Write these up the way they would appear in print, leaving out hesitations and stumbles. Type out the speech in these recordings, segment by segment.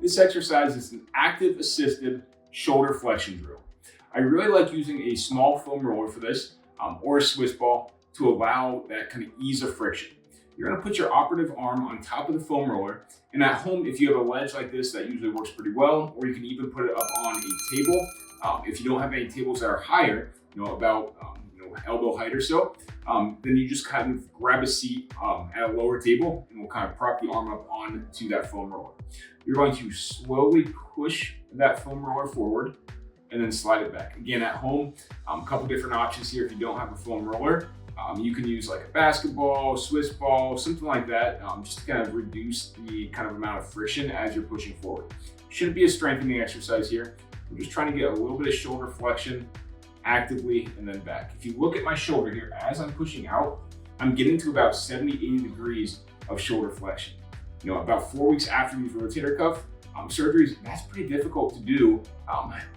This exercise is an active assisted shoulder flexion drill. I really like using a small foam roller for this or a Swiss ball to allow that kind of ease of friction. You're gonna put your operative arm on top of the foam roller, and at home, if you have a ledge like this, that usually works pretty well, or you can even put it up on a table. If you don't have any tables that are higher, about elbow height or so, then you just kind of grab a seat at a lower table, and we'll kind of prop the arm up onto that foam roller. You're going to slowly push that foam roller forward and then slide it back. Again, at home, a couple different options here. If you don't have a foam roller, you can use like a basketball, Swiss ball, something like that, just to kind of reduce the kind of amount of friction as you're pushing forward. Shouldn't be a strengthening exercise here. We're just trying to get a little bit of shoulder flexion actively and then back. If you look at my shoulder here, as I'm pushing out, I'm getting to about 70, 80 degrees of shoulder flexion. About 4 weeks after these rotator cuff surgeries, that's pretty difficult to do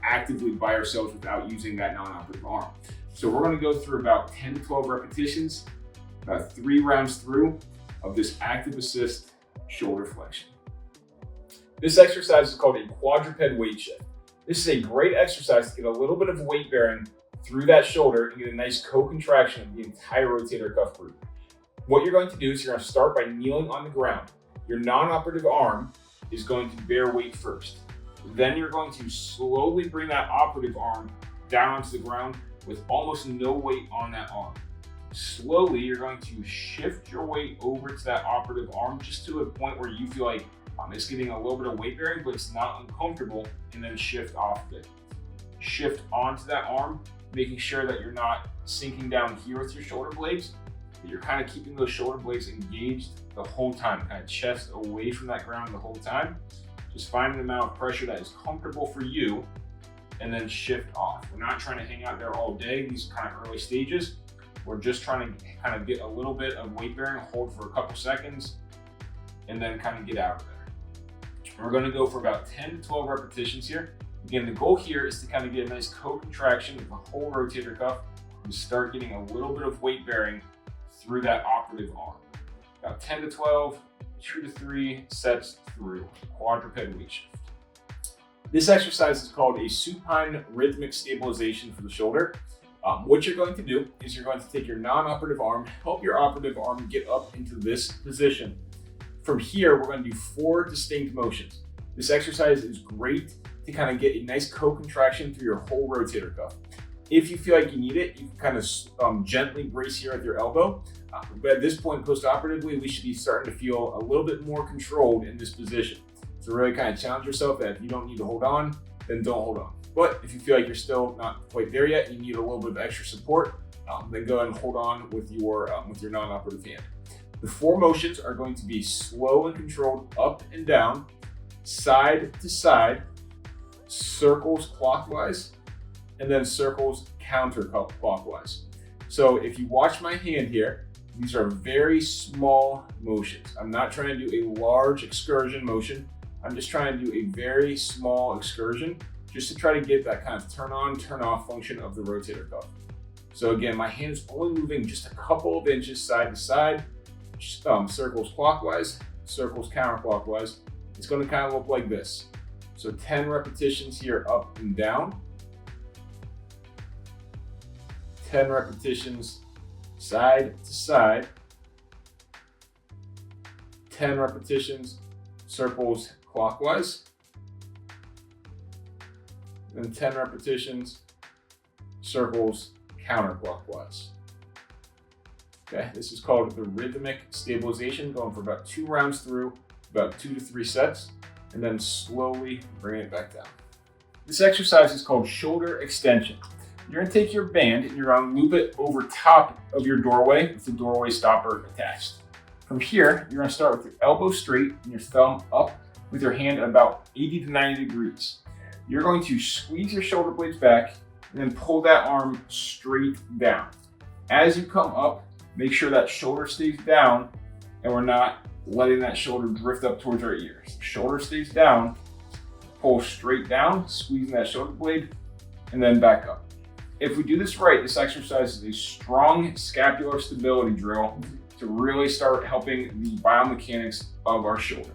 actively by ourselves without using that non-operative arm. So we're gonna go through about 10 to 12 repetitions, about 3 rounds through of this active assist shoulder flexion. This exercise is called a quadruped weight shift. This is a great exercise to get a little bit of weight bearing through that shoulder and get a nice co-contraction of the entire rotator cuff group. What you're going to do is you're going to start by kneeling on the ground. Your non-operative arm is going to bear weight first. Then you're going to slowly bring that operative arm down onto the ground with almost no weight on that arm. Slowly, you're going to shift your weight over to that operative arm just to a point where you feel like it's getting a little bit of weight bearing, but it's not uncomfortable, and then shift off of it. Shift onto that arm, making sure that you're not sinking down here with your shoulder blades, but you're kind of keeping those shoulder blades engaged the whole time, kind of chest away from that ground the whole time. Just find an amount of pressure that is comfortable for you, and then shift off. We're not trying to hang out there all day, these kind of early stages. We're just trying to kind of get a little bit of weight bearing, hold for a couple seconds, and then kind of get out of there. We're gonna go for about 10 to 12 repetitions here. Again, the goal here is to kind of get a nice co-contraction of the whole rotator cuff and start getting a little bit of weight bearing through that operative arm. About 10 to 12, 2 to 3 sets through quadruped weight shift. This exercise is called a supine rhythmic stabilization for the shoulder. What you're going to do is you're going to take your non-operative arm, help your operative arm get up into this position. From here, we're going to do 4 distinct motions. This exercise is great to kind of get a nice co-contraction through your whole rotator cuff. If you feel like you need it, you can kind of gently brace here at your elbow. But at this point, post-operatively, we should be starting to feel a little bit more controlled in this position. So really kind of challenge yourself that if you don't need to hold on, then don't hold on. But if you feel like you're still not quite there yet, you need a little bit of extra support, then go ahead and hold on with your non-operative hand. The 4 motions are going to be slow and controlled up and down, side to side, circles clockwise, and then circles counterclockwise. So if you watch my hand here, these are very small motions. I'm not trying to do a large excursion motion. I'm just trying to do a very small excursion just to try to get that kind of turn on, turn off function of the rotator cuff. So again, my hand is only moving just a couple of inches side to side, circles clockwise, circles counterclockwise. It's going to kind of look like this. So 10 repetitions here up and down, 10 repetitions side to side, 10 repetitions circles clockwise, and 10 repetitions circles counterclockwise. Okay, this is called the rhythmic stabilization, going for about 2 rounds through, about 2 to 3 sets, and then slowly bring it back down. This exercise is called shoulder extension. You're gonna take your band and you're gonna loop it over top of your doorway with the doorway stopper attached. From here, you're gonna start with your elbow straight and your thumb up with your hand at about 80 to 90 degrees. You're going to squeeze your shoulder blades back and then pull that arm straight down. As you come up, make sure that shoulder stays down and we're not letting that shoulder drift up towards our ears. Shoulder stays down, pull straight down, squeezing that shoulder blade, and then back up. If we do this right, this exercise is a strong scapular stability drill to really start helping the biomechanics of our shoulder.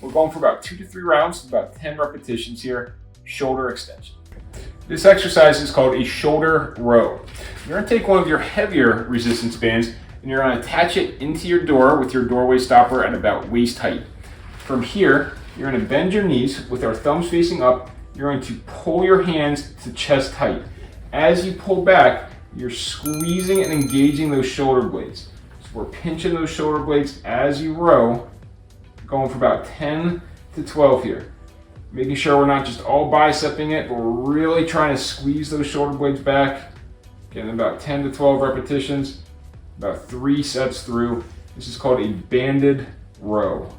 We're going for about 2 to 3 rounds, about 10 repetitions here, shoulder extension. This exercise is called a shoulder row. You're gonna take one of your heavier resistance bands and you're gonna attach it into your door with your doorway stopper at about waist height. From here, you're gonna bend your knees with our thumbs facing up. You're going to pull your hands to chest height. As you pull back, you're squeezing and engaging those shoulder blades. So we're pinching those shoulder blades as you row, going for about 10 to 12 here. Making sure we're not just all bicepping it, but we're really trying to squeeze those shoulder blades back. Getting about 10 to 12 repetitions, about 3 sets through. This is called a banded row.